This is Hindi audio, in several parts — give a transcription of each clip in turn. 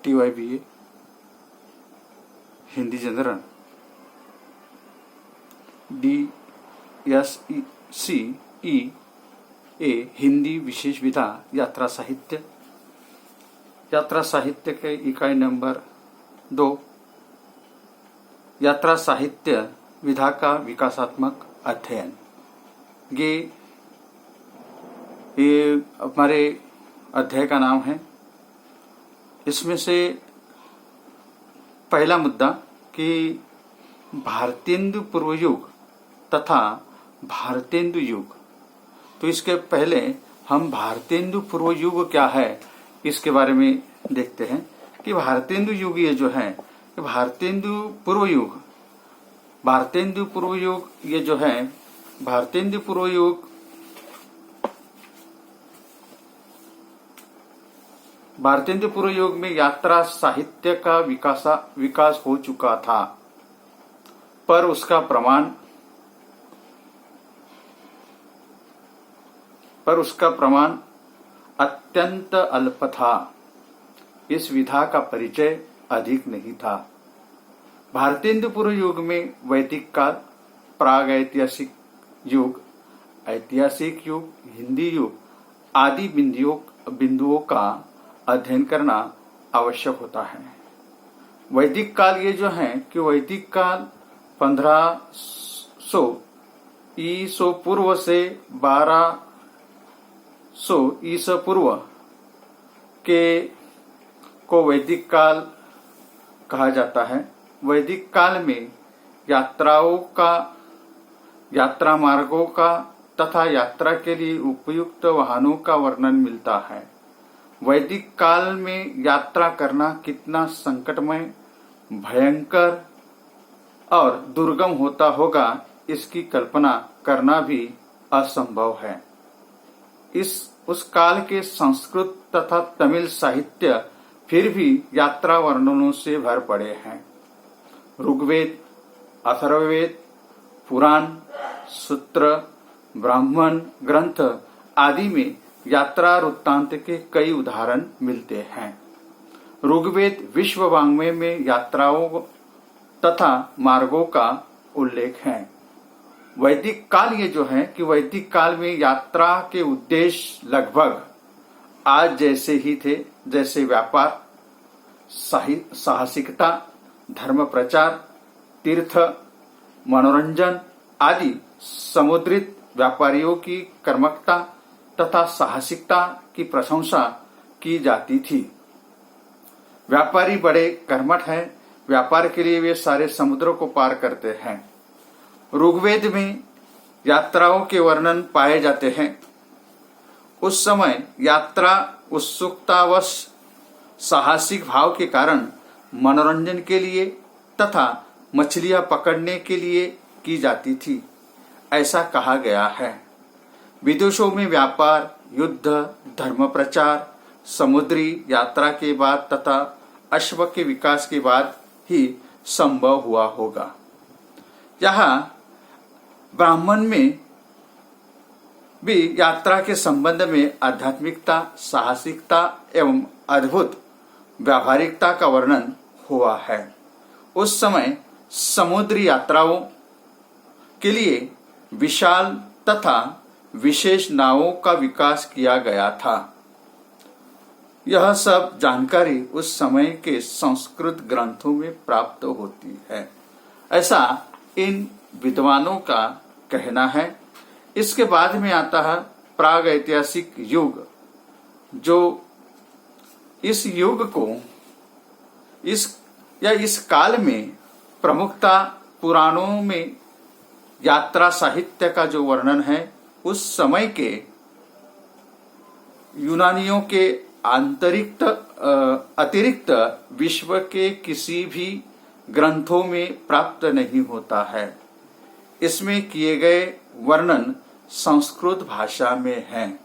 TYBA Hindi general, DSCE Hindi विशेष विधा यात्रा साहित्य। यात्रा साहित्य के इकाई नंबर 2 यात्रा साहित्य विधा का विकासात्मक अध्ययन। ये हमारे अध्याय का नाम है। इसमें से पहला मुद्दा कि भारतेंदु पूर्व युग तथा भारतेंदु युग। तो इसके पहले हम भारतेंदु पूर्व युग क्या है इसके बारे में देखते हैं कि भारतेंदु युग ये जो है, भारतेंदु पूर्व युग ये जो है, भारतेंदु पूर्व युग में यात्रा साहित्य का विकास हो चुका था, पर उसका प्रमाण अत्यंत अल्प था। इस विधा का परिचय अधिक नहीं था। भारतेंदु पूर्व युग में वैदिक काल, प्रागैतिहासिक युग, ऐतिहासिक युग, हिंदी युग आदि बिंदुओं का अध्ययन करना आवश्यक होता है। वैदिक काल ये जो है कि वैदिक काल 1500 ईसो पूर्व से 1200 ईसो पूर्व को वैदिक काल कहा जाता है। वैदिक काल में यात्रा मार्गों का तथा यात्रा के लिए उपयुक्त वाहनों का वर्णन मिलता है। वैदिक काल में यात्रा करना कितना संकटमय, भयंकर और दुर्गम होता होगा, इसकी कल्पना करना भी असंभव है। उस काल के संस्कृत तथा तमिल साहित्य फिर भी यात्रा वर्णनों से भर पड़े हैं। ऋग्वेद, अथर्ववेद, पुराण, सूत्र, ब्राह्मण ग्रंथ आदि में यात्रा वृत्तांत के कई उदाहरण मिलते हैं। ऋग्वेद विश्व वाङ्मय में यात्राओं तथा मार्गों का उल्लेख है। वैदिक काल ये जो है कि वैदिक काल में यात्रा के उद्देश्य लगभग आज जैसे ही थे, जैसे व्यापार, साहसिकता, धर्म प्रचार, तीर्थ, मनोरंजन आदि समुद्रित व्यापारियों की कर्मठता तथा साहसिकता की प्रशंसा की जाती थी। व्यापारी बड़े कर्मठ हैं, व्यापार के लिए वे सारे समुद्रों को पार करते हैं। ऋग्वेद में यात्राओं के वर्णन पाए जाते हैं। उस समय यात्रा उत्सुकतावश साहसिक भाव के कारण मनोरंजन के लिए तथा मछलियां पकड़ने के लिए की जाती थी, ऐसा कहा गया है। विदेशों में व्यापार, युद्ध, धर्म प्रचार समुद्री यात्रा के बाद तथा अश्व के विकास के बाद ही संभव हुआ होगा। यहाँ ब्राह्मण में भी यात्रा के संबंध में आध्यात्मिकता, साहसिकता एवं अद्भुत व्यावहारिकता का वर्णन हुआ है। उस समय समुद्री यात्राओं के लिए विशाल तथा विशेष नावों का विकास किया गया था। यह सब जानकारी उस समय के संस्कृत ग्रंथों में प्राप्त होती है, ऐसा इन विद्वानों का कहना है। इसके बाद में आता है प्राग ऐतिहासिक युग, जो इस युग को इस काल में प्रमुखता पुराणों में यात्रा साहित्य का जो वर्णन है, उस समय के यूनानियों के अतिरिक्त विश्व के किसी भी ग्रंथों में प्राप्त नहीं होता है। इसमें किए गए वर्णन संस्कृत भाषा में है।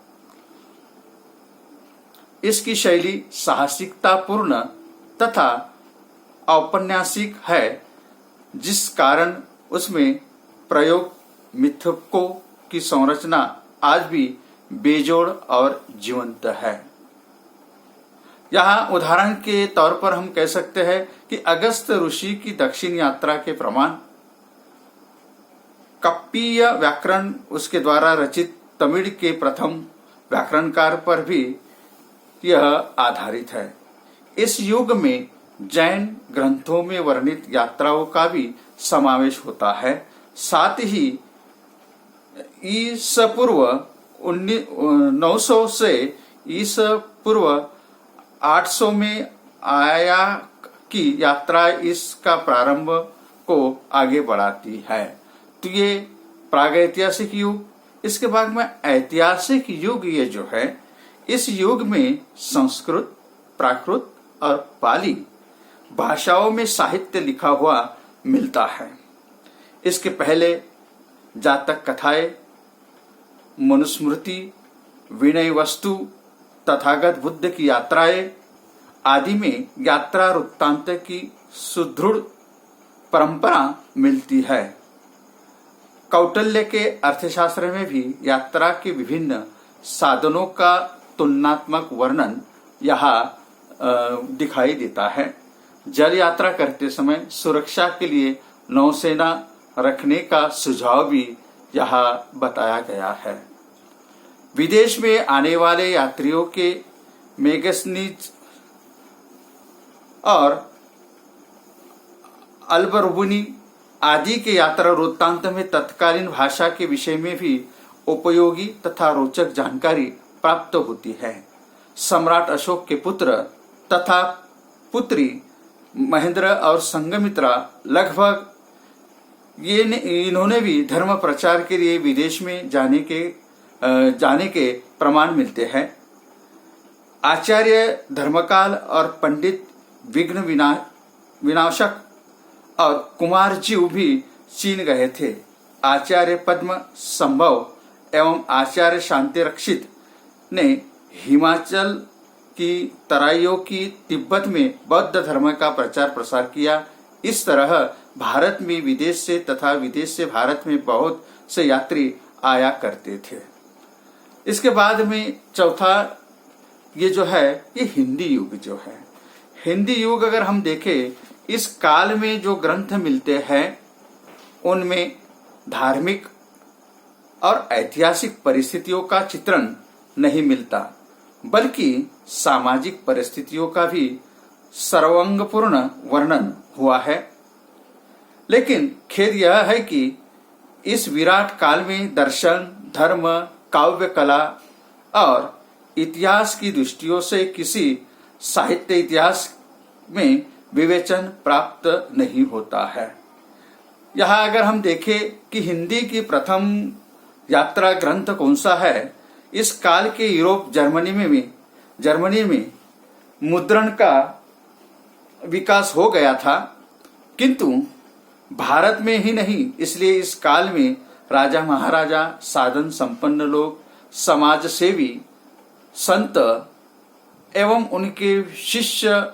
इसकी शैली साहसिकतापूर्ण तथा औपन्यासिक है, जिस कारण उसमें प्रयोग मिथकों की संरचना आज भी बेजोड़ और जीवंत है। यहाँ उदाहरण के तौर पर हम कह सकते हैं कि अगस्त ऋषि की दक्षिण यात्रा के प्रमाण कप्पीय व्याकरण उसके द्वारा रचित तमिल के प्रथम व्याकरणकार पर भी यह आधारित है। इस युग में जैन ग्रंथों में वर्णित यात्राओं का भी समावेश होता है। साथ ही ईसा पूर्व 900 से ईसा पूर्व 800 में आया की यात्रा इसका प्रारंभ को आगे बढ़ाती है। तो ये प्रागैतिहासिक युग। इसके बाद में ऐतिहासिक युग, ये जो है इस युग में संस्कृत, प्राकृत और पाली भाषाओं में साहित्य लिखा हुआ मिलता है। इसके पहले जातक कथाएं, मनुस्मृति, विनय वस्तु, तथागत बुद्ध की यात्राएं आदि में यात्रा वृत्तांत की सुदृढ़ परंपरा मिलती है। कौटिल्य के अर्थशास्त्र में भी यात्रा के विभिन्न साधनों का तुलनात्मक वर्णन यहाँ दिखाई देता है। जल यात्रा करते समय सुरक्षा के लिए नौसेना रखने का सुझाव भी यहाँ बताया गया है। विदेश में आने वाले यात्रियों के मेगसनीज और अल्बर्बुनी आदि के यात्रा वृत्तांत में तत्कालीन भाषा के विषय में भी उपयोगी तथा रोचक जानकारी प्राप्त होती है। सम्राट अशोक के पुत्र तथा पुत्री महेंद्र और संघमित्रा लगभग इन्होंने भी धर्म प्रचार के लिए विदेश में जाने के प्रमाण मिलते हैं। आचार्य धर्मकाल और पंडित विघ्न विनाशक और कुमार जीव भी चीन गए थे। आचार्य पद्म संभव एवं आचार्य शांति रक्षित ने हिमाचल की तराइयों की तिब्बत में बौद्ध धर्म का प्रचार प्रसार किया। इस तरह भारत में विदेश से तथा विदेश से भारत में बहुत से यात्री आया करते थे। इसके बाद में चौथा ये जो है ये हिंदी युग जो है। हिंदी युग अगर हम देखें, इस काल में जो ग्रंथ मिलते हैं उनमें धार्मिक और ऐतिहासिक परिस्थितियों का चित्रण नहीं मिलता, बल्कि सामाजिक परिस्थितियों का भी सर्वांगपूर्ण वर्णन हुआ है। लेकिन खेद यह है कि इस विराट काल में दर्शन, धर्म, काव्य कला और इतिहास की दृष्टियों से किसी साहित्य इतिहास में विवेचन प्राप्त नहीं होता है। यहाँ अगर हम देखें कि हिंदी की प्रथम यात्रा ग्रंथ कौन सा है, इस काल के यूरोप जर्मनी में मुद्रण का विकास हो गया था, किंतु भारत में ही नहीं, इसलिए इस काल में राजा महाराजा, साधन संपन्न लोग, समाज सेवी, संत एवं उनके शिष्य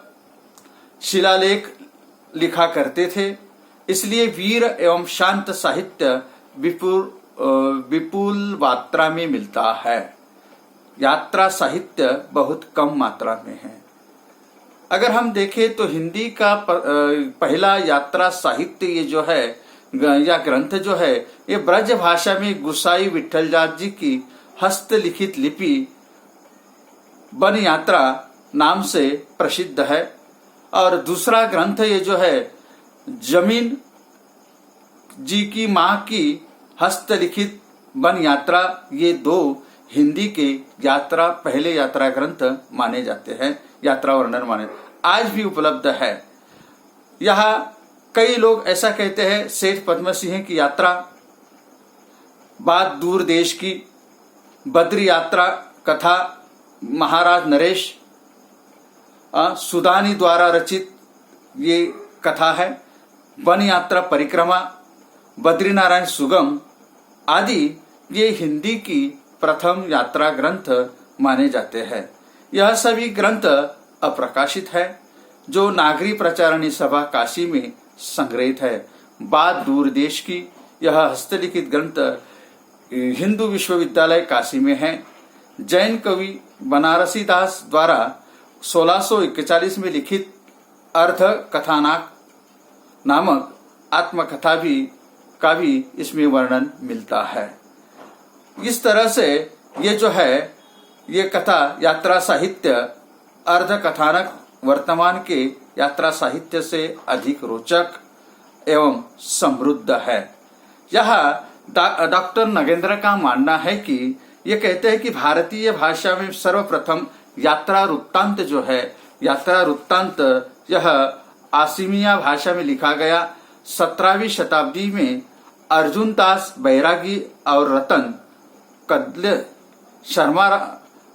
शिलालेख लिखा करते थे। इसलिए वीर एवं शांत साहित्य विपुल मात्रा में मिलता है। यात्रा साहित्य बहुत कम मात्रा में है। अगर हम देखें तो हिंदी का पहला यात्रा साहित्य ये जो है या ग्रंथ जो है, ये ब्रज भाषा में गुसाई विठलदास जी की हस्तलिखित लिपि वन यात्रा नाम से प्रसिद्ध है। और दूसरा ग्रंथ ये जो है जमीन जी की माँ की हस्तलिखित वन यात्रा, ये दो हिंदी के पहले यात्रा ग्रंथ माने जाते हैं, यात्रा वर्णन माने आज भी उपलब्ध है। यहाँ कई लोग ऐसा कहते हैं, सेठ पद्म सिंह की यात्रा, बात दूर देश की, बद्री यात्रा कथा महाराज नरेश सुदानी द्वारा रचित ये कथा है, वन यात्रा परिक्रमा, बद्रीनारायण सुगम आदि ये हिंदी की प्रथम यात्रा ग्रंथ माने जाते हैं। यह सभी ग्रंथ अप्रकाशित है, जो नागरी प्रचारणी सभा काशी में संग्रहित है। बात दूर देश की यह हस्तलिखित ग्रंथ हिंदू विश्वविद्यालय काशी में है। जैन कवि बनारसी दास द्वारा 1641 में लिखित अर्ध कथानक नामक आत्मकथा का भी इसमें वर्णन मिलता है। इस तरह से ये जो है ये कथा यात्रा साहित्य अर्ध कथानक वर्तमान के यात्रा साहित्य से अधिक रोचक एवं समृद्ध है। यह डॉक्टर नगेंद्र का मानना है कि ये कहते हैं कि भारतीय भाषा में सर्वप्रथम यात्रा वृत्तांत जो है, यात्रा वृत्तांत यह आसिमिया भाषा में लिखा गया। 17वीं शताब्दी में अर्जुन दास बैरागी और रतन कदले शर्मा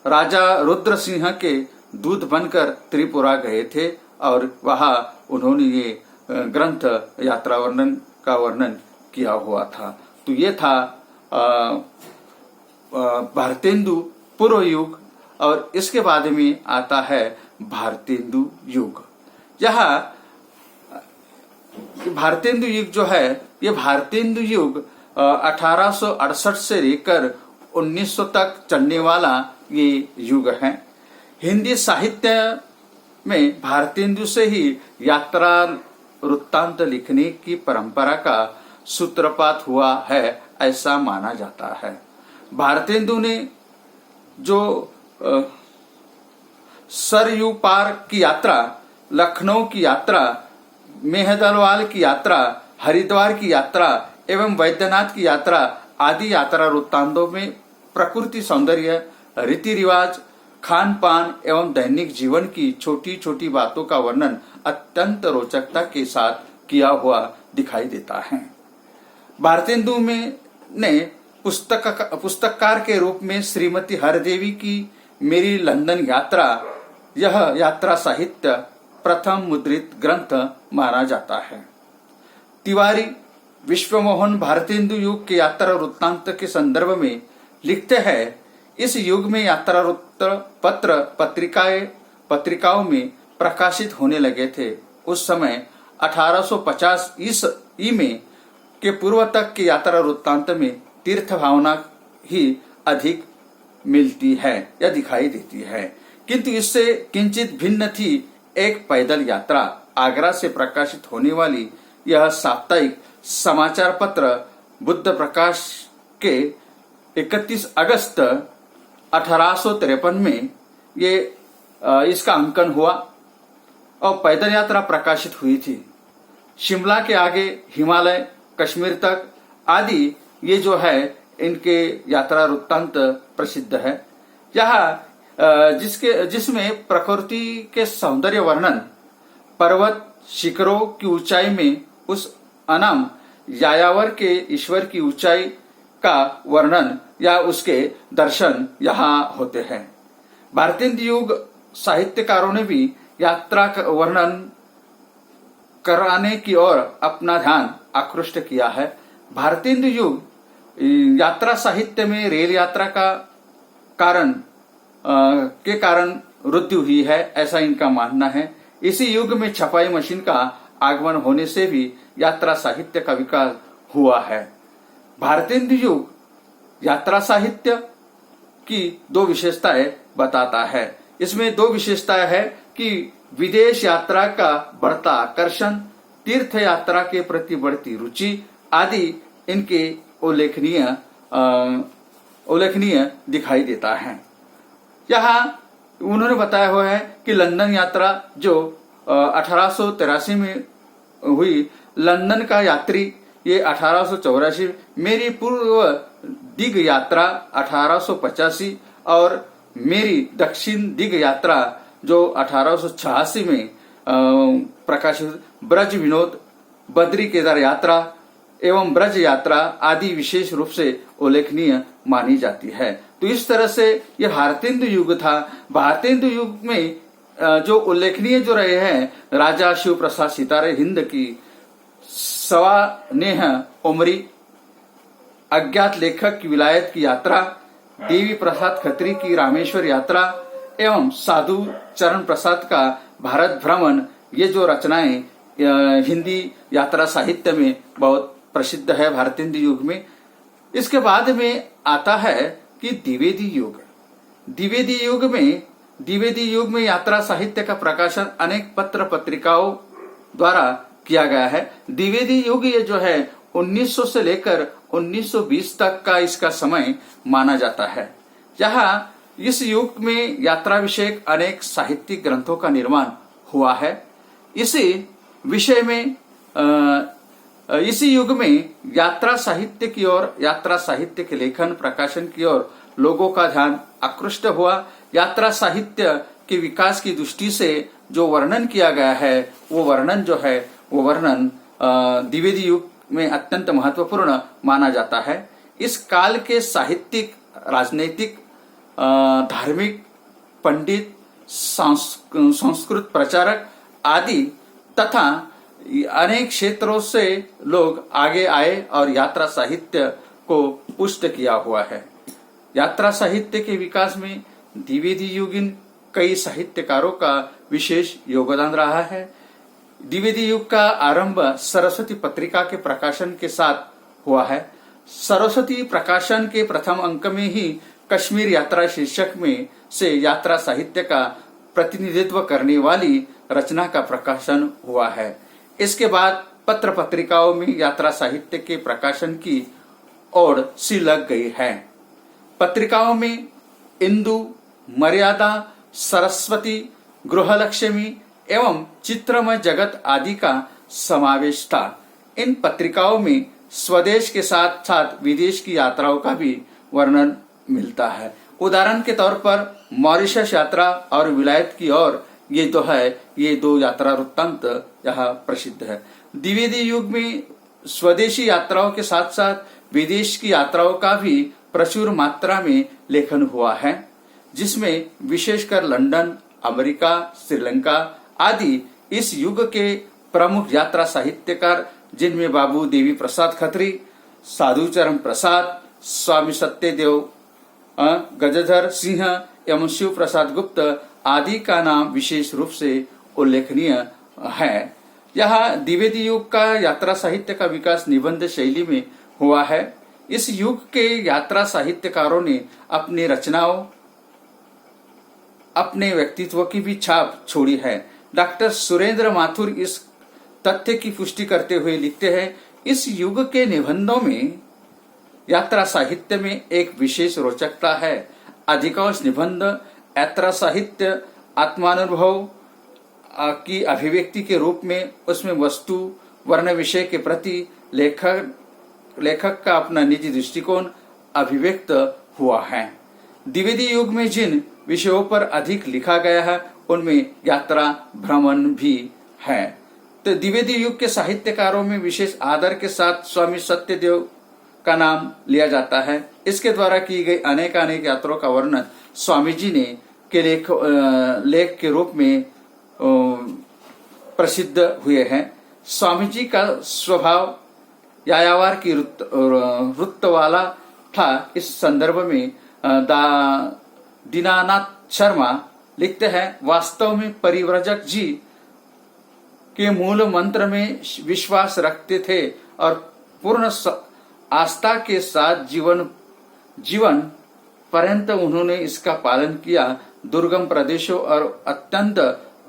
राजा रुद्र सिंह के दूत बनकर त्रिपुरा गए थे और वहां उन्होंने ये ग्रंथ यात्रा वर्णन का वर्णन किया हुआ था। तो ये था भारतेंदु पूर्व युग और इसके बाद में आता है भारतेंदु युग। यह भारतेंदु युग जो है ये भारतेंदु युग 1868 से लेकर 1900 तक चलने वाला ये युग है। हिंदी साहित्य में भारतेंदु से ही यात्रा वृत्तांत लिखने की परंपरा का सूत्रपात हुआ है, ऐसा माना जाता है। भारतेंदु ने जो सरयू पार की यात्रा, लखनऊ की यात्रा, मेहदलवाल की यात्रा, हरिद्वार की यात्रा एवं वैद्यनाथ की यात्रा आदि यात्रा वृत्तांतों में प्रकृति सौंदर्य, रीति रिवाज, खान पान एवं दैनिक जीवन की छोटी छोटी बातों का वर्णन अत्यंत रोचकता के साथ किया हुआ दिखाई देता है। भारतेंदु में ने पुस्तककार के रूप में श्रीमती हरदेवी की मेरी लंदन यात्रा, यह यात्रा साहित्य प्रथम मुद्रित ग्रंथ माना जाता है। तिवारी विश्वमोहन भारतेंदु युग के यात्रा वृत्तांत के संदर्भ में लिखते हैं, इस युग में यात्रा वृत्त पत्र पत्रिकाओं में प्रकाशित होने लगे थे। उस समय 1850 ईस्वी में के पूर्व तक की यात्रा वृत्तांत में तीर्थ भावना ही अधिक मिलती है या दिखाई देती है, किंतु इससे किंचित भिन्न थी एक पैदल यात्रा। आगरा से प्रकाशित होने वाली यह साप्ताहिक समाचार पत्र बुद्ध प्रकाश के 31 अगस्त 1853 में ये इसका अंकन हुआ और पैदल यात्रा प्रकाशित हुई थी। शिमला के आगे हिमालय, कश्मीर तक आदि ये जो है इनके यात्रा वृत्तांत प्रसिद्ध है। यहाँ जिसमें प्रकृति के सौंदर्य वर्णन, पर्वत शिखरों की ऊंचाई में उस अनाम यायावर के ईश्वर की ऊंचाई का वर्णन या उसके दर्शन यहाँ होते हैं। भारतेंदु युग साहित्यकारों ने भी यात्रा का वर्णन कराने की ओर अपना ध्यान आकृष्ट किया है। भारतेंदु युग यात्रा साहित्य में रेल यात्रा का कारण वृद्धि हुई है, ऐसा इनका मानना है। इसी युग में छपाई मशीन का आगमन होने से भी यात्रा साहित्य का विकास हुआ है। भारतेंदु युग यात्रा साहित्य की दो विशेषताएं बताता है। इसमें दो विशेषताएं है कि विदेश यात्रा का बढ़ता आकर्षण, तीर्थ यात्रा के प्रति बढ़ती रुचि आदि इनके उल्लेखनीय दिखाई देता है। यहाँ उन्होंने बताया हुआ है कि लंदन यात्रा जो 1883 में हुई, लंदन का यात्री ये 1884, मेरी पूर्व दिग यात्रा 1885 और मेरी दक्षिण दिग यात्रा जो 1886 में प्रकाशित, ब्रज विनोद, बद्री केदार यात्रा एवं ब्रज यात्रा आदि विशेष रूप से उल्लेखनीय मानी जाती है। तो इस तरह से यह भारतेंदु युग था। भारतेंदु युग में जो उल्लेखनीय जो रहे हैं, राजा शिव प्रसाद सितारे हिंद की सवानेह उमरी, अज्ञात लेखक की विलायत की यात्रा, देवी प्रसाद खत्री की रामेश्वर यात्रा एवं साधु चरण प्रसाद का भारत भ्रमण, ये जो रचनाएं हिंदी यात्रा साहित्य में बहुत प्रसिद्ध है भारतेंदु युग में। इसके बाद में आता है कि द्विवेदी युग। द्विवेदी युग में द्विवेदी युग में यात्रा साहित्य का प्रकाशन अनेक पत्र पत्रिकाओं द्वारा किया गया है। द्विवेदी युग ये जो है 1900 से लेकर 1920 तक का इसका समय माना जाता है। यहाँ इस युग में यात्रा विषयक अनेक साहित्यिक ग्रंथों का निर्माण हुआ है। इसी विषय में इसी युग में यात्रा साहित्य की ओर, यात्रा साहित्य के लेखन प्रकाशन की ओर लोगों का ध्यान आकृष्ट हुआ। यात्रा साहित्य के विकास की दृष्टि से जो वर्णन किया गया है वो वर्णन द्विवेदी युग में अत्यंत महत्वपूर्ण माना जाता है। इस काल के साहित्यिक, राजनैतिक, धार्मिक, पंडित, संस्कृत प्रचारक आदि तथा अनेक क्षेत्रों से लोग आगे आए और यात्रा साहित्य को पुष्ट किया हुआ है। यात्रा साहित्य के विकास में द्विवेदी युगीन कई साहित्यकारों का विशेष योगदान रहा है। द्विवेदी युग का आरंभ सरस्वती पत्रिका के प्रकाशन के साथ हुआ है। सरस्वती प्रकाशन के प्रथम अंक में ही कश्मीर यात्रा शीर्षक में से यात्रा साहित्य का प्रतिनिधित्व करने वाली रचना का प्रकाशन हुआ है। इसके बाद पत्र पत्रिकाओं में यात्रा साहित्य के प्रकाशन की ओर सी लग गई है। पत्रिकाओं में इंदु, मर्यादा, सरस्वती, गृहलक्ष्मी एवं चित्रमय जगत आदि का समावेश था। इन पत्रिकाओं में स्वदेश के साथ साथ विदेश की यात्राओं का भी वर्णन मिलता है। उदाहरण के तौर पर मॉरिशस यात्रा और विलायत की ओर ये दो यात्रा वृत्तांत यहाँ प्रसिद्ध है। द्विवेदी युग में स्वदेशी यात्राओं के साथ साथ विदेश की यात्राओं का भी प्रचुर मात्रा में लेखन हुआ है, जिसमें विशेषकर लंदन, अमेरिका, श्रीलंका आदि इस युग के प्रमुख यात्रा साहित्यकार, जिनमें बाबू देवी प्रसाद खत्री, साधुचरण प्रसाद, स्वामी सत्यदेव गजधर सिंह एवं शिव प्रसाद गुप्त आदि का नाम विशेष रूप से उल्लेखनीय है। यहाँ द्विवेदी युग का यात्रा साहित्य का विकास निबंध शैली में हुआ है। इस युग के यात्रा साहित्यकारों ने अपनी रचनाओं, अपने व्यक्तित्व की भी छाप छोड़ी है। डॉक्टर सुरेंद्र माथुर इस तथ्य की पुष्टि करते हुए लिखते हैं, इस युग के निबंधों में यात्रा साहित्य में एक विशेष रोचकता है। अधिकांश निबंध यात्रा साहित्य आत्मानुभव की अभिव्यक्ति के रूप में, उसमें वस्तु वर्ण विषय के प्रति लेखक का अपना निजी दृष्टिकोण अभिव्यक्त हुआ है। द्विवेदी युग में जिन विषयों पर अधिक लिखा गया है उनमें यात्रा भ्रमण भी है। तो द्विवेदी युग के साहित्यकारों में विशेष आदर के साथ स्वामी सत्यदेव का नाम लिया जाता है। इसके द्वारा की गई अनेक यात्राओं का वर्णन स्वामी जी ने के लेख के रूप में प्रसिद्ध हुए हैं। स्वामी जी का स्वभाव यायावर की रुत वाला था। इस संदर्भ में दीनानाथ शर्मा लिखते हैं, वास्तव में परिव्रजक जी के मूल मंत्र में विश्वास रखते थे और पूर्ण आस्था के साथ जीवन पर्यंत उन्होंने इसका पालन किया। दुर्गम प्रदेशों और अत्यंत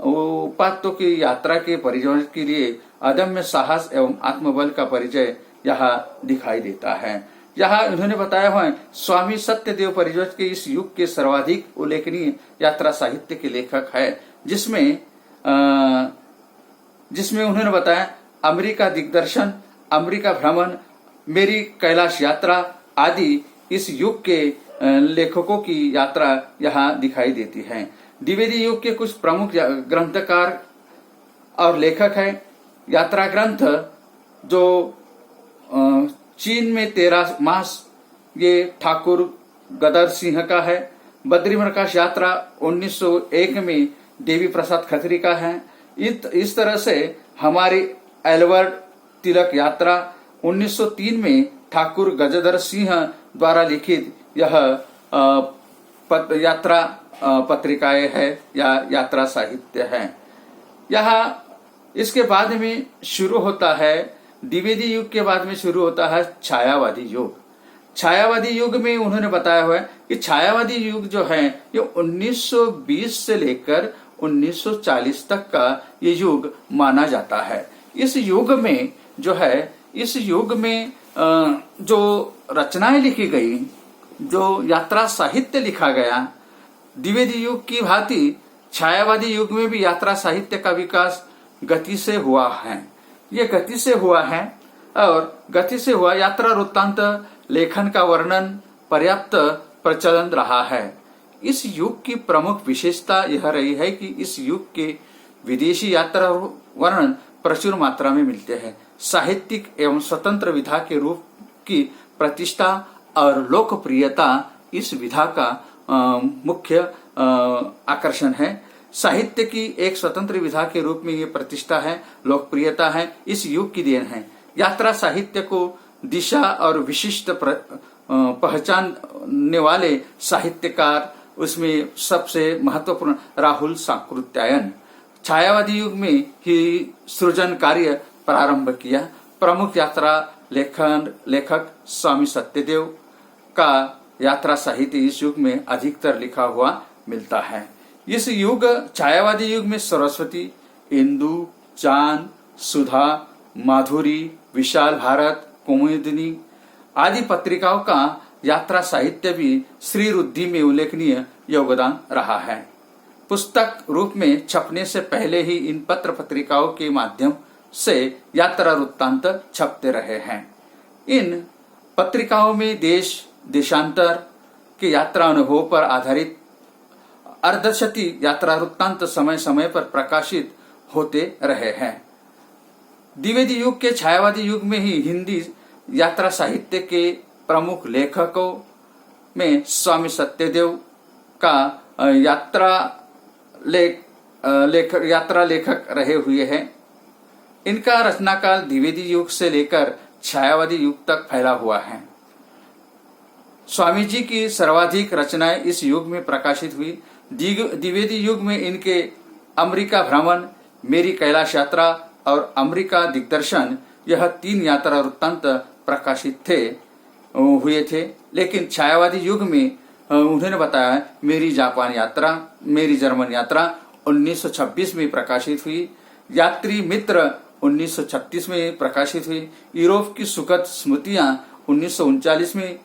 उपात्तों की यात्रा के परिजन के लिए अदम्य साहस एवं आत्मबल का परिचय यहाँ दिखाई देता है। यहाँ उन्होंने बताया हुआ है, स्वामी सत्यदेव परिजन के इस युग के सर्वाधिक उल्लेखनीय यात्रा साहित्य के लेखक है, जिसमें उन्होंने बताया अमेरिका दिग्दर्शन, अमेरिका भ्रमण, मेरी कैलाश यात्रा आदि इस युग के लेखकों की यात्रा यहाँ दिखाई देती है। द्विवेदी युग के कुछ प्रमुख ग्रंथकार और लेखक हैं। यात्रा ग्रंथ जो चीन में 13 मास, ये ठाकुर गदर सिंह का है। बद्री प्रकाश यात्रा 1901 में देवी प्रसाद खत्री का है। इस तरह से हमारी एल्बर्ट तिलक यात्रा 1903 में ठाकुर गजधर सिंह द्वारा लिखित यह यात्रा पत्रिकाएं है या यात्रा साहित्य है। यहाँ इसके बाद में शुरू होता है, द्विवेदी युग के बाद में शुरू होता है छायावादी युग। छायावादी युग में उन्होंने बताया हुआ है कि छायावादी युग जो है ये 1920 से लेकर 1940 तक का ये युग माना जाता है। इस युग में जो है, इस युग में जो रचनाएं लिखी गई, जो यात्रा साहित्य लिखा गया, द्विवेदी युग की भांति छायावादी युग में भी यात्रा साहित्य का विकास गति से हुआ है। ये गति से हुआ है और गति से हुआ यात्रा वृत्तांत लेखन का वर्णन पर्याप्त प्रचलन रहा है। इस युग की प्रमुख विशेषता यह रही है कि इस युग के विदेशी यात्रा वर्णन प्रचुर मात्रा में मिलते हैं। साहित्यिक एवं स्वतंत्र विधा के रूप की प्रतिष्ठा और लोकप्रियता इस विधा का मुख्य आकर्षण है। साहित्य की एक स्वतंत्र विधा के रूप में ये प्रतिष्ठा है, लोकप्रियता है, इस युग की देन है। यात्रा साहित्य को दिशा और विशिष्ट पहचानने वाले साहित्यकार, उसमें सबसे महत्वपूर्ण राहुल सांकृत्यायन, छायावादी युग में ही सृजन कार्य प्रारंभ किया। प्रमुख यात्रा लेखक स्वामी सत्यदेव का यात्रा साहित्य इस युग में अधिकतर लिखा हुआ मिलता है। इस युग छायावादी युग में सरस्वती, इंदु, चांद, सुधा, माधुरी, विशाल भारत, कुमुदिनी आदि पत्रिकाओं का यात्रा साहित्य भी श्री रुद्धि में उल्लेखनीय योगदान रहा है। पुस्तक रूप में छपने से पहले ही इन पत्र पत्रिकाओं के माध्यम से यात्रा वृत्तांत छपते रहे हैं। इन पत्रिकाओं में देश देशांतर के यात्रा अनुभव पर आधारित अर्धशती यात्रा वृत्तांत समय समय पर प्रकाशित होते रहे हैं। द्विवेदी युग के छायावादी युग में ही हिंदी यात्रा साहित्य के प्रमुख लेखकों में स्वामी सत्यदेव का यात्रा लेखक रहे हुए हैं। इनका रचनाकाल द्विवेदी युग से लेकर छायावादी युग तक फैला हुआ है। स्वामी जी की सर्वाधिक रचनाएं इस युग में प्रकाशित हुई। द्विवेदी युग में इनके अमेरिका भ्रमण, मेरी कैलाश यात्रा और अमेरिका दिग्दर्शन, यह 3 यात्रा वृत्तांत प्रकाशित हुए थे। लेकिन छायावादी युग में उन्होंने बताया मेरी जापान यात्रा, मेरी जर्मन यात्रा 1926 में प्रकाशित हुई। यात्री मित्र 1936 में प्रकाशित हुई। यूरोप की सुखद स्मृतियां 1939 में,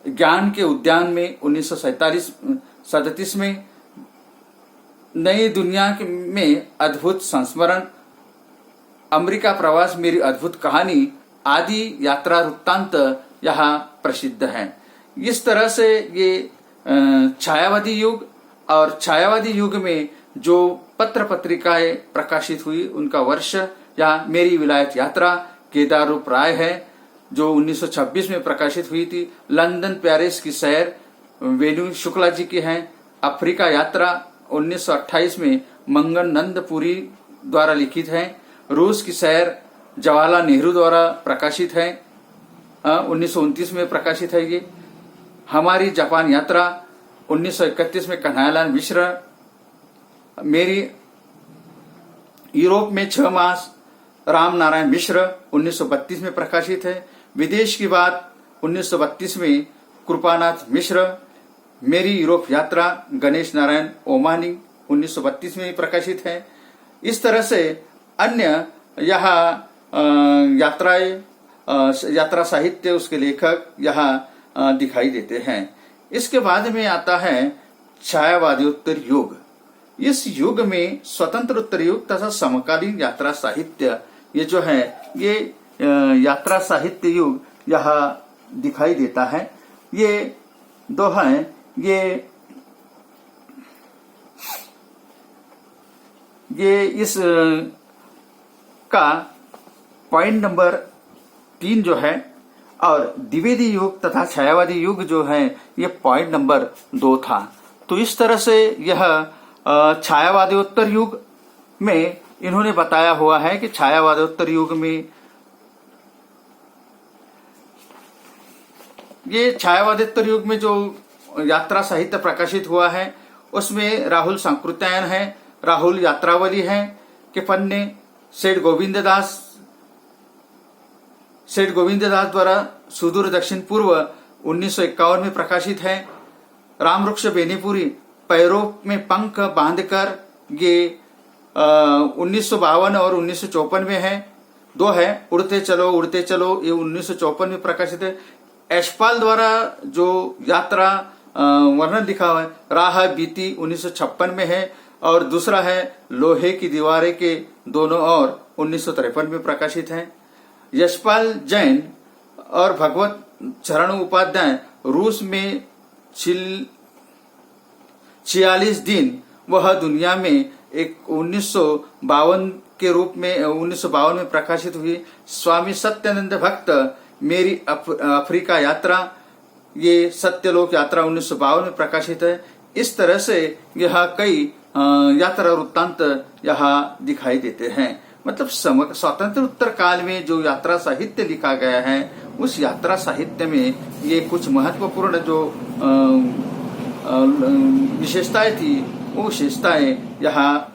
ज्ञान के उद्यान में 1937 में, नई दुनिया में अद्भुत संस्मरण, अमेरिका प्रवास मेरी अद्भुत कहानी आदि यात्रा वृत्तांत यहाँ प्रसिद्ध हैं। इस तरह से ये छायावादी युग और छायावादी युग में जो पत्र पत्रिकाएं प्रकाशित हुई उनका वर्ष या मेरी विलायत यात्रा केदारूप राय है जो 1926 में प्रकाशित हुई थी। लंदन पेरिस की सैर वेणु शुक्ला जी की है। अफ्रीका यात्रा 1928 में मंगन नंदपुरी द्वारा लिखित है। रूस की सैर जवाहरलाल नेहरू द्वारा प्रकाशित है, 1929 में प्रकाशित है। ये हमारी जापान यात्रा 1931 में कन्हैयालाल मिश्र। मेरी यूरोप में 6 मास राम नारायण मिश्र 1932 में प्रकाशित है। विदेश की बात 1932 में कृपानाथ मिश्र। मेरी यूरोप यात्रा गणेश नारायण ओमानी 1932 में प्रकाशित है। इस तरह से अन्य यहाँ यात्रा साहित्य उसके लेखक यहाँ दिखाई देते हैं। इसके बाद में आता है छायावादोत्तर युग। इस युग में स्वतंत्र उत्तर युग तथा समकालीन यात्रा साहित्य ये जो है ये यात्रा साहित्य युग यहाँ दिखाई देता है। ये दो हैं, ये इस का पॉइंट नंबर 3 जो है और द्विवेदी युग तथा छायावादी युग जो है ये पॉइंट नंबर 2 था। तो इस तरह से यह छायावादोत्तर युग में इन्होंने बताया हुआ है कि छायावादोत्तर युग में ये छायावादोत्तर युग में जो यात्रा साहित्य प्रकाशित हुआ है उसमें राहुल सांकृत्यायन है, राहुल यात्रावली है के पन्ने, सेठ गोविंददास द्वारा सुदूर दक्षिण पूर्व 1951 में प्रकाशित है। रामवृक्ष बेनीपुरी पैरों में पंख बांधकर, ये 1952 और 1954 में है। दो है उड़ते चलो, ये 1954 में प्रकाशित है। यशपाल द्वारा जो यात्रा वर्णन लिखा हुआ है, राह बीती 1956 में है। और दूसरा है लोहे की दीवारें के दोनों ओर 1953 में प्रकाशित है। यशपाल जैन और भगवत चरण उपाध्याय रूस में 46 दिन वह दुनिया में एक 1952 के रूप में 1952 में प्रकाशित हुई। स्वामी सत्यानंद भक्त मेरी अफ्रीका यात्रा, ये सत्यलोक यात्रा 1952 में प्रकाशित है। इस तरह से यह कई यात्रा वृत्तांत यहाँ दिखाई देते हैं। मतलब स्वतंत्र उत्तर काल में जो यात्रा साहित्य लिखा गया है, उस यात्रा साहित्य में ये कुछ महत्वपूर्ण जो विशेषताएं थी, वो विशेषताएं यहाँ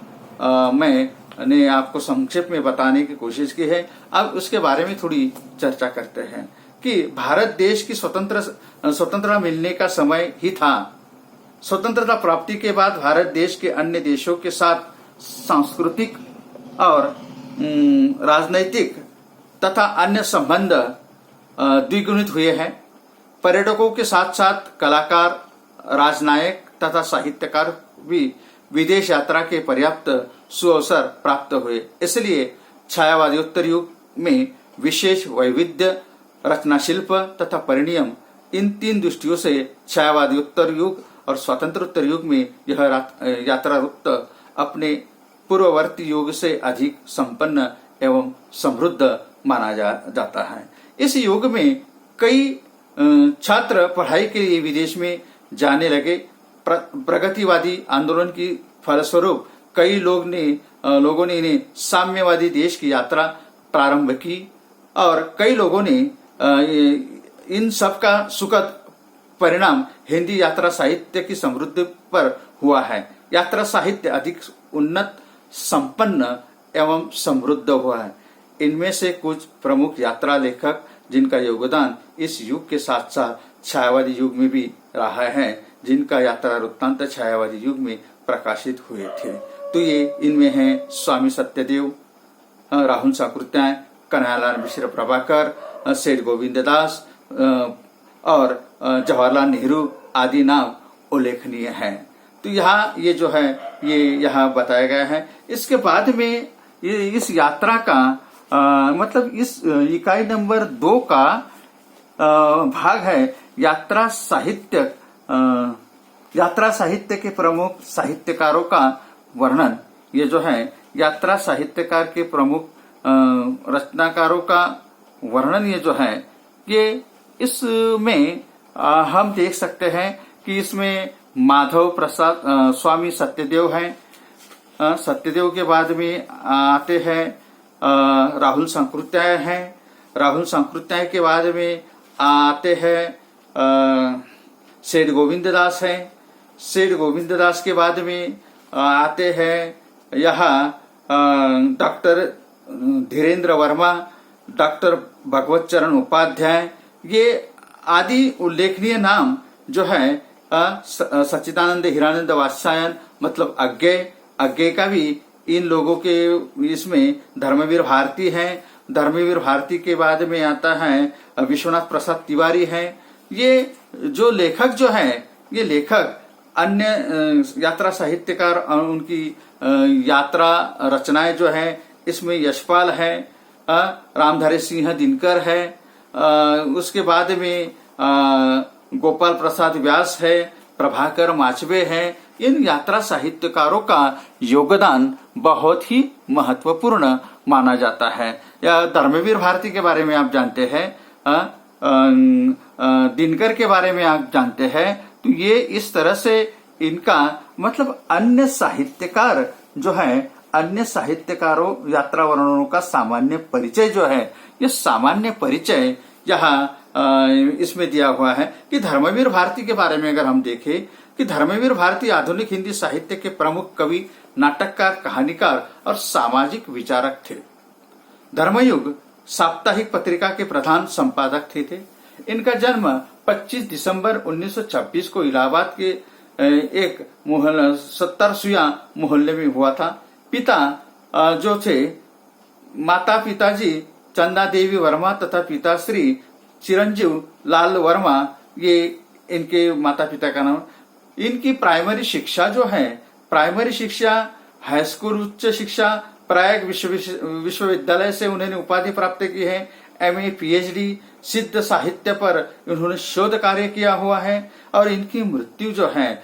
मैंने आपको संक्षेप में बताने की कोशिश की है। अब उसके बारे में थोड़ी चर्चा करते हैं कि भारत देश की स्वतंत्रता मिलने का समय ही था। स्वतंत्रता प्राप्ति के बाद भारत देश के अन्य देशों के साथ सांस्कृतिक और राजनैतिक तथा अन्य संबंध द्विगुणित हुए हैं। पर्यटकों के साथ साथ कलाकार, राजनायक तथा साहित्यकार भी विदेश यात्रा के पर्याप्त सुअवसर प्राप्त हुए। इसलिए छायावादोत्तर युग में विशेष वैविध्य, रचना शिल्प तथा परिणयम, इन तीन दृष्टियों से छायावादोत्तर युग और स्वतंत्रोत्तर युग में यह यात्रा वृत्त अपने पूर्ववर्ती युग से अधिक संपन्न एवं समृद्ध माना जाता है। इस युग में कई छात्र पढ़ाई के लिए विदेश में जाने लगे। प्रगतिवादी आंदोलन की फलस्वरूप कई लोगों ने इन्हें साम्यवादी देश की यात्रा प्रारंभ की और कई लोगों ने इन सब का सुखद परिणाम हिंदी यात्रा साहित्य की समृद्धि पर हुआ है। यात्रा साहित्य अधिक उन्नत, संपन्न एवं समृद्ध हुआ है। इनमें से कुछ प्रमुख यात्रा लेखक जिनका योगदान इस युग के साथ साथ छायावादी युग में भी रहा है, जिनका यात्रा वृत्तांत छायावादी युग में प्रकाशित हुए थे, तो ये इनमें हैं स्वामी सत्यदेव, राहुल साकृत्याय, कन्हैयालाल मिश्र प्रभाकर, सेठ गोविंददास और जवाहरलाल नेहरू आदि नाम उल्लेखनीय हैं। तो यहाँ ये जो है ये यहाँ बताया गया है। इसके बाद में ये इस यात्रा का मतलब इस इकाई नंबर 2 का भाग है यात्रा साहित्य के प्रमुख साहित्यकारों का वर्णन। ये जो है यात्रा साहित्यकार के प्रमुख रचनाकारों का वर्णन, ये जो है ये इसमें हम देख सकते हैं कि इसमें माधव प्रसाद स्वामी सत्यदेव हैं। सत्यदेव के बाद में आते हैं राहुल सांकृत्याय हैं। राहुल सांकृत्याय के बाद में आते हैं सेठ गोविंददास हैं। सेठ गोविंददास के बाद में आते हैं यहाँ डॉक्टर धीरेन्द्र वर्मा, डॉक्टर भगवत चरण उपाध्याय, ये आदि उल्लेखनीय नाम जो है सच्चिदानंद हीरानंद वात्स्यायन मतलब अज्ञेय का भी इन लोगों के इसमें धर्मवीर भारती हैं। धर्मवीर भारती के बाद में आता है विश्वनाथ प्रसाद तिवारी हैं। ये जो लेखक जो हैं, ये लेखक अन्य यात्रा साहित्यकार और उनकी यात्रा रचनाएं जो हैं, इसमें यशपाल है, रामधारी सिंह दिनकर है, उसके बाद में गोपाल प्रसाद व्यास है, प्रभाकर माचवे है। इन यात्रा साहित्यकारों का योगदान बहुत ही महत्वपूर्ण माना जाता है। या धर्मवीर भारती के बारे में आप जानते हैं, दिनकर के बारे में आप जानते हैं, तो ये इस तरह से इनका मतलब अन्य साहित्यकार जो है, अन्य साहित्यकारों यात्रा वर्णनों का सामान्य परिचय जो है, ये सामान्य परिचय यहाँ इसमें दिया हुआ है कि धर्मवीर भारती के बारे में अगर हम देखें कि धर्मवीर भारती आधुनिक हिंदी साहित्य के प्रमुख कवि, नाटककार, कहानीकार और सामाजिक विचारक थे। धर्मयुग साप्ताहिक पत्रिका के प्रधान संपादक थे। इनका जन्म 25 दिसंबर 1926 को इलाहाबाद के एक 70 मोहल्ले में हुआ था। पिता जो थे, माता पिताजी चंदा देवी वर्मा तथा पिता श्री चिरंजीव लाल वर्मा, ये इनके माता पिता का नाम। इनकी प्राइमरी शिक्षा जो है, प्राइमरी शिक्षा, हाई स्कूल उच्च शिक्षा प्रयाग विश्वविद्यालय से उन्होंने उपाधि प्राप्त की है। एमए पीएचडी सिद्ध साहित्य पर उन्होंने शोध कार्य किया हुआ है। और इनकी मृत्यु जो है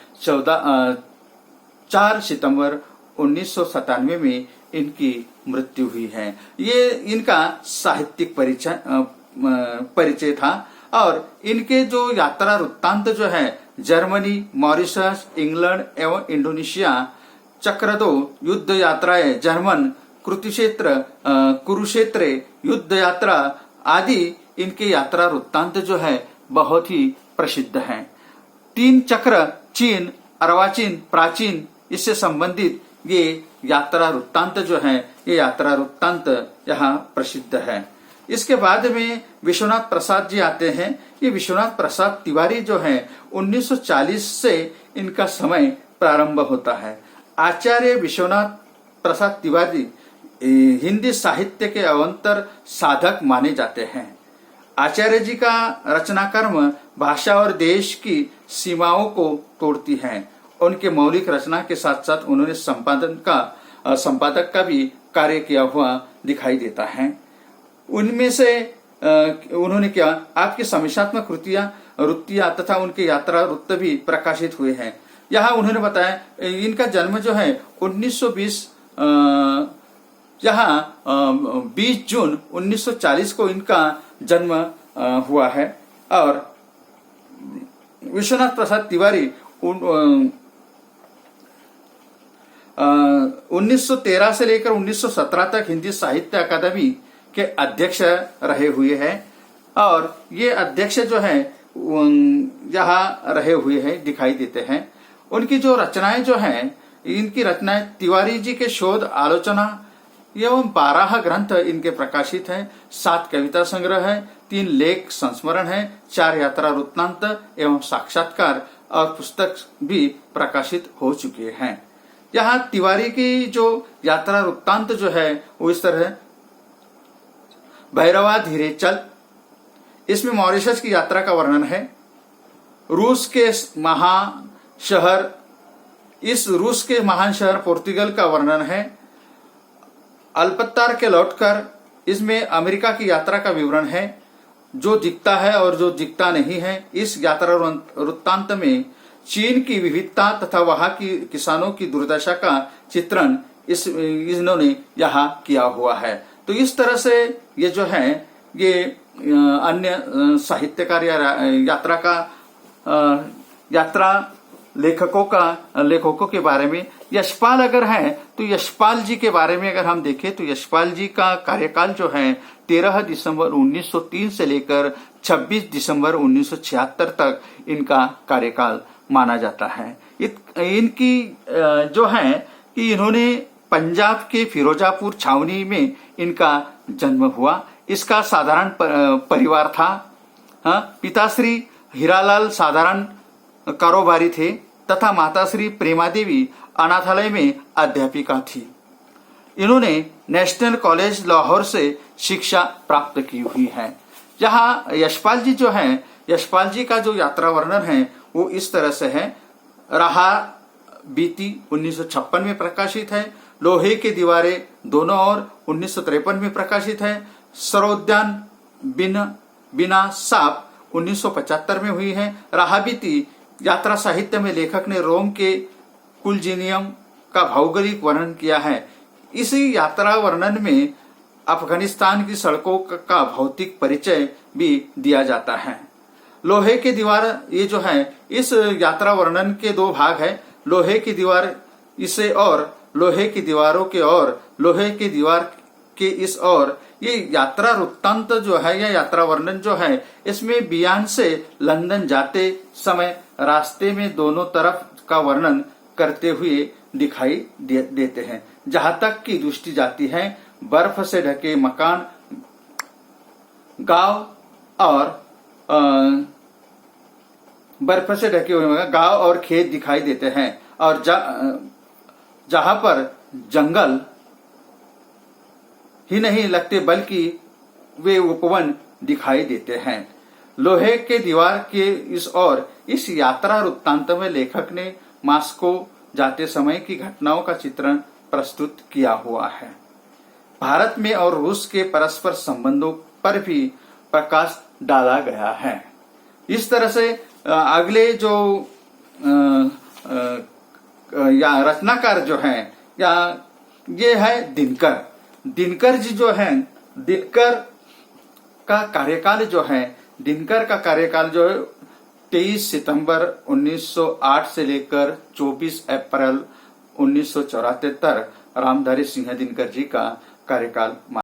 4 सितंबर 1997 में इनकी मृत्यु हुई है। ये इनका साहित्यिक परिचय था। और इनके जो यात्रा वृत्तांत जो है, जर्मनी, मॉरिशस, इंग्लैंड एवं इंडोनेशिया, चक्रदो युद्ध यात्राएं, जर्मन कुरुक्षेत्र युद्ध यात्रा आदि इनके यात्रा वृत्तांत जो है बहुत ही प्रसिद्ध हैं। 3 चक्र चीन, अर्वाचीन, प्राचीन, इससे संबंधित ये यात्रा वृत्तांत जो है, ये यात्रा वृत्तांत यहाँ प्रसिद्ध है। इसके बाद में विश्वनाथ प्रसाद जी आते हैं। ये विश्वनाथ प्रसाद तिवारी जो है 1940 से इनका समय प्रारंभ होता है। आचार्य विश्वनाथ प्रसाद तिवारी हिंदी साहित्य के अवंतर साधक माने जाते हैं। आचार्य जी का रचना कर्म भाषा और देश की सीमाओं को तोड़ती है। उनके मौलिक रचना के साथ साथ उन्होंने संपादक का भी कार्य किया हुआ दिखाई देता है। उनमें से उन्होंने क्या आपकी समीक्षात्मक रुत्तियां तथा उनके यात्रा वृत्त भी प्रकाशित हुए हैं। यहाँ उन्होंने बताया इनका जन्म जो है 1920 20 जून 1940 को इनका जन्म हुआ है। और विश्वनाथ प्रसाद तिवारी 1913 से लेकर 1917 तक हिंदी साहित्य अकादमी के अध्यक्ष रहे हुए हैं। और ये अध्यक्ष जो है यहाँ रहे हुए हैं दिखाई देते हैं। उनकी जो रचनाएं जो हैं, इनकी रचनाएं तिवारी जी के शोध, आलोचना एवं 12 ग्रंथ इनके प्रकाशित हैं। 7 कविता संग्रह है, 3 लेख संस्मरण है, 4 यात्रा वृत्तांत एवं साक्षात्कार और पुस्तक भी प्रकाशित हो चुके हैं। यहाँ तिवारी की जो यात्रा वृत्तांत जो है वो इस तरह है। भैरवा धीरे चल, इसमें मॉरिशस की यात्रा का वर्णन है। रूस के महान शहर पोर्तुगल का वर्णन है। अल्पत्तार के लौटकर, इसमें अमेरिका की यात्रा का विवरण है। जो दिखता है और जो दिखता नहीं है, इस यात्रा वृत्तांत में चीन की विविधता तथा वहां की किसानों की दुर्दशा का चित्रण इन्होंने यहाँ किया हुआ है। तो इस तरह से ये जो है ये अन्य साहित्यकार या यात्रा लेखकों के बारे में। यशपाल अगर है तो यशपाल जी के बारे में अगर हम देखें तो यशपाल जी का कार्यकाल जो है 13 दिसंबर 1903 से लेकर 26 दिसंबर 1976 तक इनका कार्यकाल माना जाता है। इनकी जो है कि इन्होंने पंजाब के फिरोजापुर छावनी में इनका जन्म हुआ। इसका साधारण परिवार था। पिताश्री हीरालाल साधारण कारोबारी थे तथा माताश्री प्रेमा देवी अनाथालय में अध्यापिका थी। इन्होंने नेशनल कॉलेज लाहौर से शिक्षा प्राप्त की हुई है। यहाँ यशपाल जी जो है, यशपाल जी का जो यात्रा वर्णन है वो इस तरह से है। रहा बीती 1956 में प्रकाशित है। लोहे की दीवारें दोनों ओर 1953 में प्रकाशित है। सरोद्यान बिना साप 1975 में हुई है। राहाबीती यात्रा साहित्य में लेखक ने रोम के कुलजीनियम का भौगोलिक वर्णन किया है। इसी यात्रा वर्णन में अफगानिस्तान की सड़कों का भौतिक परिचय भी दिया जाता है। लोहे की दीवार, ये जो है इस यात्रा वर्णन के 2 भाग है। लोहे की दीवार इसे और लोहे की दीवारों के और लोहे की दीवार के इस और। ये यात्रा वृत्तांत जो है या यात्रा वर्णन जो है इसमें बियान से लंदन जाते समय रास्ते में दोनों तरफ का वर्णन करते हुए दिखाई देते हैं। जहां तक की दृष्टि जाती है बर्फ से ढके मकान, गांव और बर्फ से ढके हुए गांव और खेत दिखाई देते हैं और जहां पर जंगल ही नहीं लगते बल्कि वे उपवन दिखाई देते हैं। लोहे के दीवार के इस यात्रा वृत्तांत में लेखक ने मास्को जाते समय की घटनाओं का चित्रण प्रस्तुत किया हुआ है। भारत में और रूस के परस्पर संबंधों पर भी प्रकाश डाला गया है। इस तरह से अगले जो या रचनाकार जो हैं या ये है दिनकर। दिनकर जी जो हैं, दिनकर का कार्यकाल जो है 23 सितंबर 1908 से लेकर 24 अप्रैल 1974 रामधारी सिंह दिनकर जी का कार्यकाल